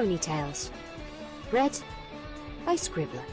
ponytails. Read by Scribbler.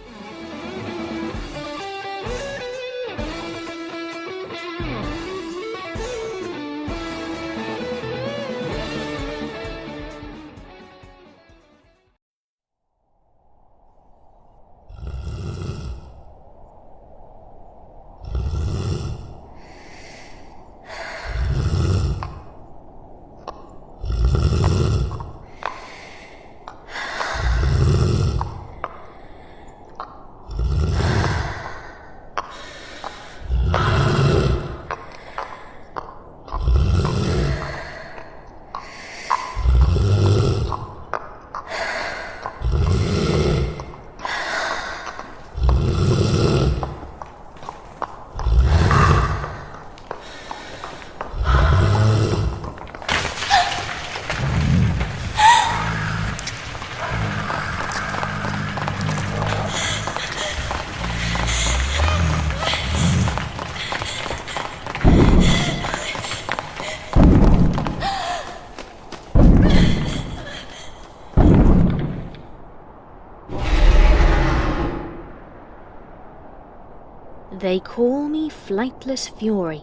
They Call Me Flightless Fury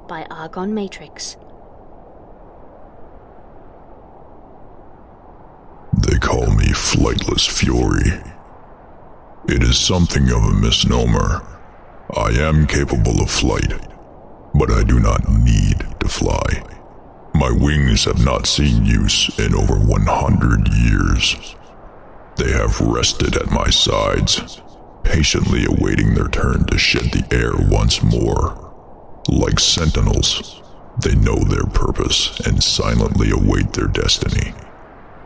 by ArgonMatrix. They call me Flightless Fury. It is something of a misnomer. I am capable of flight, but I do not need to fly. My wings have not seen use in over 100 years. They have rested at my sides, patiently awaiting their turn to shed the air once more. Like sentinels, they know their purpose and silently await their destiny.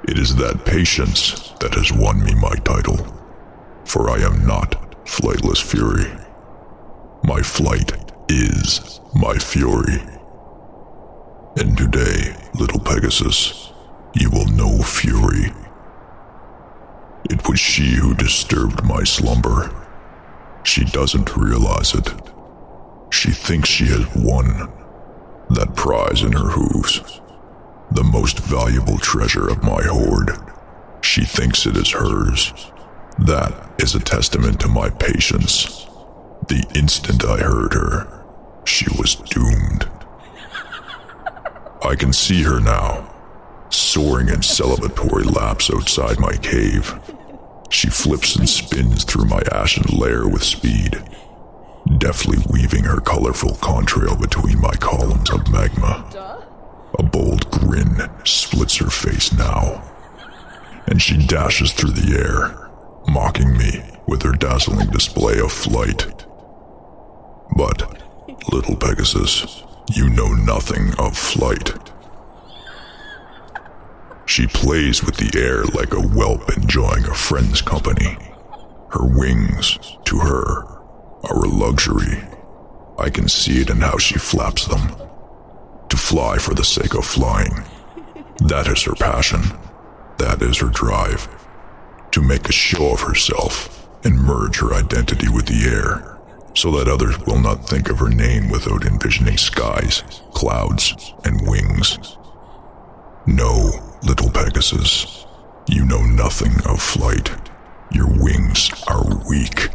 It is that patience that has won me my title, for I am not Flightless Fury. My flight is my fury. And today, little Pegasus, you will know fury. It was she who disturbed my slumber. She doesn't realize it. She thinks she has won. That prize in her hooves, the most valuable treasure of my hoard. She thinks it is hers. That is a testament to my patience. The instant I heard her, she was doomed. I can see her now, soaring in celebratory laps outside my cave. She flips and spins through my ashen lair with speed, deftly weaving her colorful contrail between my columns of magma. A bold grin splits her face now, and she dashes through the air, mocking me with her dazzling display of flight. But, little Pegasus, you know nothing of flight. She plays with the air like a whelp enjoying a friend's company. Her wings, to her, are a luxury. I can see it in how she flaps them. To fly for the sake of flying. That is her passion. That is her drive. To make a show of herself and merge her identity with the air, so that others will not think of her name without envisioning skies, clouds, and wings. No, little Pegasus, you know nothing of flight. Your wings are weak.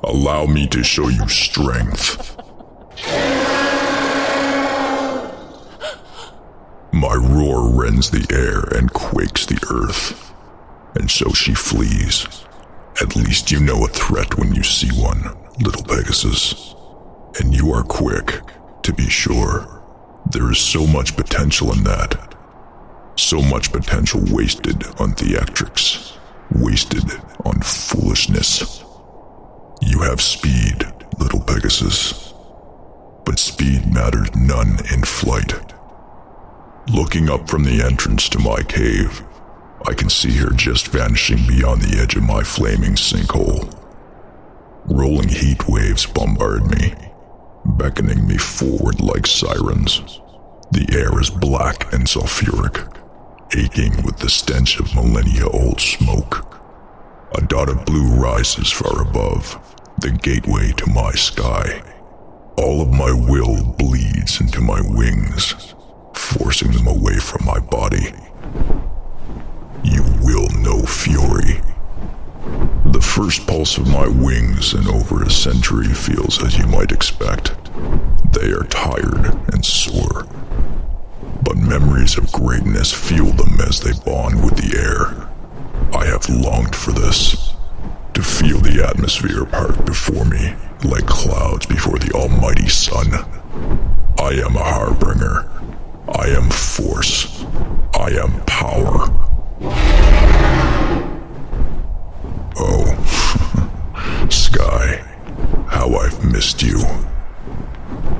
Allow me to show you strength. My roar rends the air and quakes the earth, and so she flees. At least you know a threat when you see one, little Pegasus. And you are quick, to be sure. There is so much potential in that. So much potential wasted on theatrics, wasted on foolishness. You have speed, little Pegasus, but speed matters none in flight. Looking up from the entrance to my cave, I can see her just vanishing beyond the edge of my flaming sinkhole. Rolling heat waves bombard me, beckoning me forward like sirens. The air is black and sulfuric, aching with the stench of millennia-old smoke. A dot of blue rises far above, the gateway to my sky. All of my will bleeds into my wings, forcing them away from my body. you will know fury. The first pulse of my wings in over a century feels as you might expect. They are tired and sore, but memories of greatness fuel them as they bond with the air. I have longed for this, to feel the atmosphere part before me like clouds before the almighty sun. I am a harbinger. I am force. I am power. Oh, Sky, how I've missed you.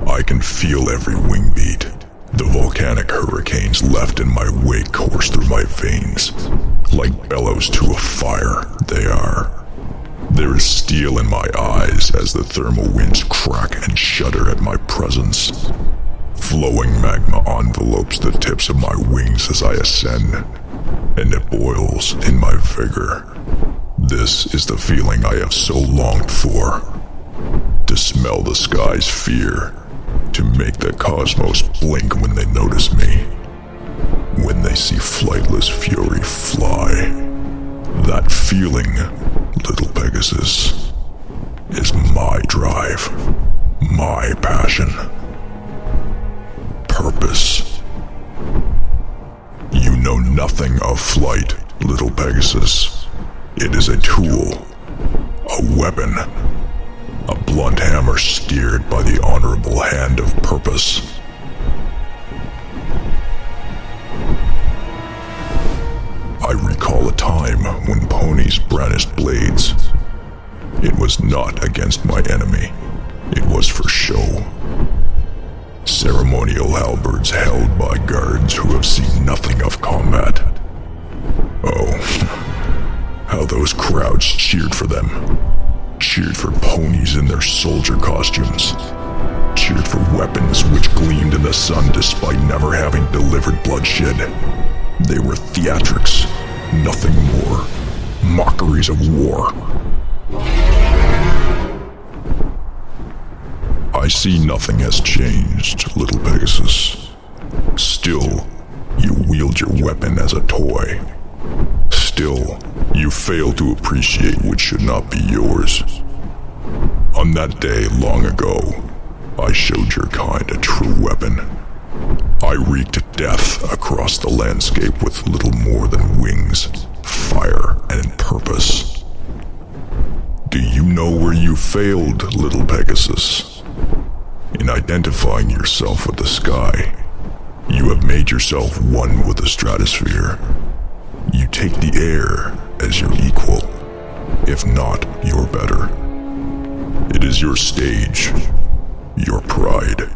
I can feel every wing beat. The volcanic hurricanes left in my wake course through my veins. Like bellows to a fire, they are. There is steel in my eyes as the thermal winds crack and shudder at my presence. Flowing magma envelopes the tips of my wings as I ascend, and it boils in my vigor. This is the feeling I have so longed for. To smell the sky's fear, to make the cosmos blink when they notice me. When they see flightless fury fly. That feeling, little Pegasus, is my drive, my passion. Purpose. You know nothing of flight, little Pegasus. It is a tool, a weapon, a blunt hammer steered by the honorable hand of purpose. I recall a time when ponies brandished blades. It was not against my enemy. It was for show. Ceremonial halberds held by guards who have seen nothing of combat. Oh, how those crowds cheered for them. Cheered for ponies in their soldier costumes. Cheered for weapons which gleamed in the sun despite never having delivered bloodshed. They were theatrics, nothing more. Mockeries of war. I see nothing has changed, little Pegasus. Still, you wield your weapon as a toy. Still, you fail to appreciate what should not be yours. On that day long ago, I showed your kind a true weapon. I wreaked death across the landscape with little more than wings, fire, and purpose. Do you know where you failed, little Pegasus? In identifying yourself with the sky, you have made yourself one with the stratosphere. You take the air as your equal, if not your better. It is your stage, your pride.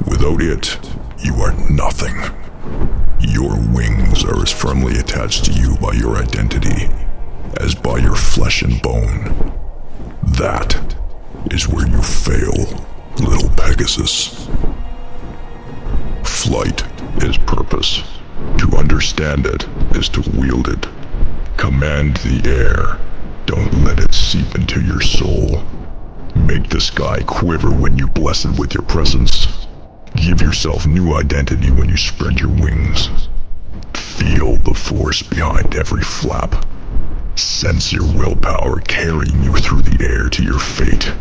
Without it, you are nothing. Your wings are as firmly attached to you by your identity as by your flesh and bone. That is where you fail, little Pegasus. Flight is purpose. To understand it is to wield it. Command the air. Don't let it seep into your soul. Make the sky quiver when you bless it with your presence. Give yourself new identity when you spread your wings. Feel the force behind every flap. Sense your willpower carrying you through the air to your fate.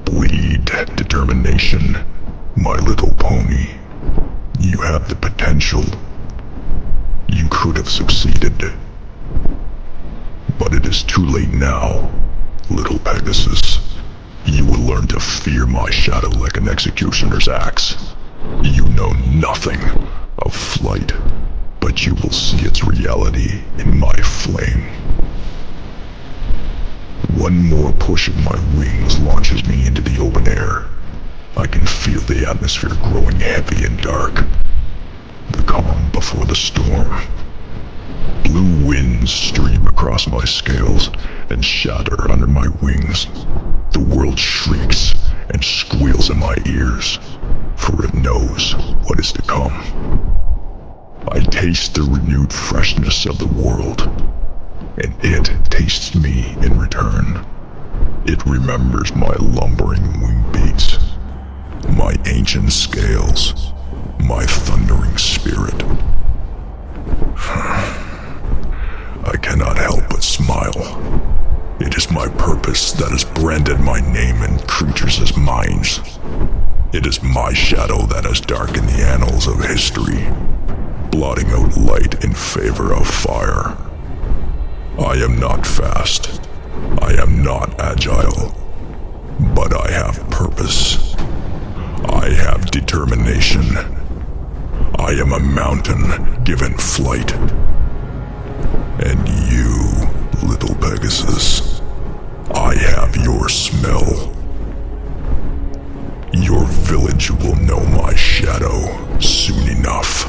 Bleed determination, my little pony. You have the potential. You could have succeeded. But it is too late now, little Pegasus. You will learn to fear my shadow like an executioner's axe. You know nothing of flight, but you will see its reality in my flame. One more push of my wings launches me into the open air. I can feel the atmosphere growing heavy and dark. The calm before the storm. Blue winds stream across my scales and shatter under my wings. The world shrieks and squeals in my ears, for it knows what is to come. I taste the renewed freshness of the world, and it tastes me in return. It remembers my lumbering wing beats, my ancient scales, my thundering spirit. smile. It is my purpose that has branded my name in creatures' minds. It is my shadow that has darkened the annals of history, blotting out light in favor of fire. I am not fast. I am not agile. But I have purpose. I have determination. I am a mountain given flight. And you, little Pegasus, I have your smell. Your village will know my shadow soon enough.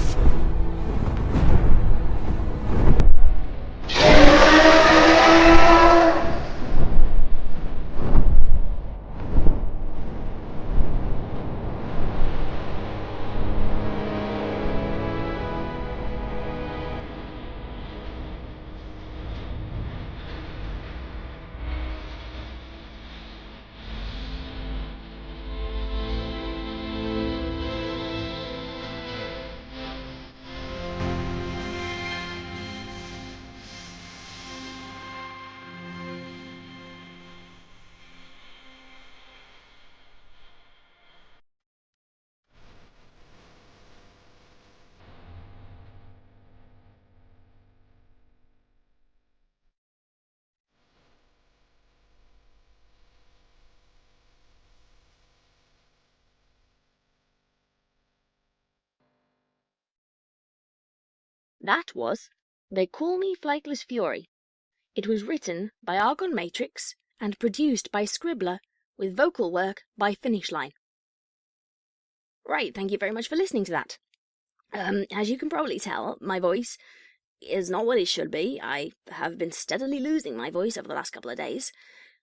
That was They Call Me Flightless Fury. It was written by ArgonMatrix and produced by Scribbler, with vocal work by FinishLine. Right, thank you very much for listening to that. As you can probably tell, my voice is not what it should be. I have been steadily losing my voice over the last couple of days,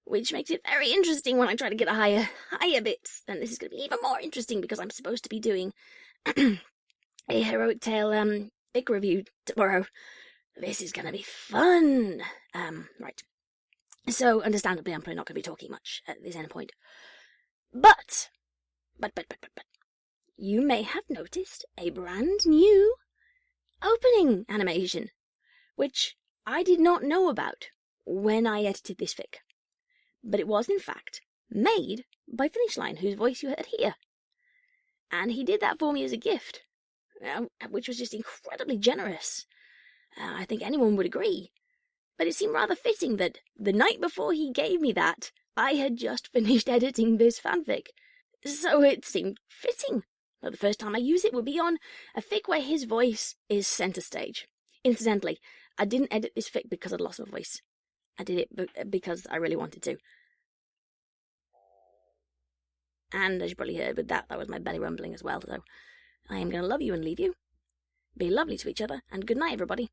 which makes it very interesting when I try to get a higher bits. And this is going to be even more interesting because I'm supposed to be doing a Heroic Tale fic review tomorrow. This is going to be fun. Right. So, understandably, I'm probably not going to be talking much at this end point. But, you may have noticed a brand new opening animation, which I did not know about when I edited this fic. But it was, in fact, made by FinishLine, whose voice you heard here. And he did that for me as a gift, which was just incredibly generous. I think anyone would agree. But it seemed rather fitting that the night before he gave me that, I had just finished editing this fanfic. So it seemed fitting that the first time I use it would be on a fic where his voice is centre stage. Incidentally, I didn't edit this fic because I'd lost my voice. I did it because I really wanted to. And as you probably heard with that was my belly rumbling as well, so I am going to love you and leave you. Be lovely to each other, and good night, everybody.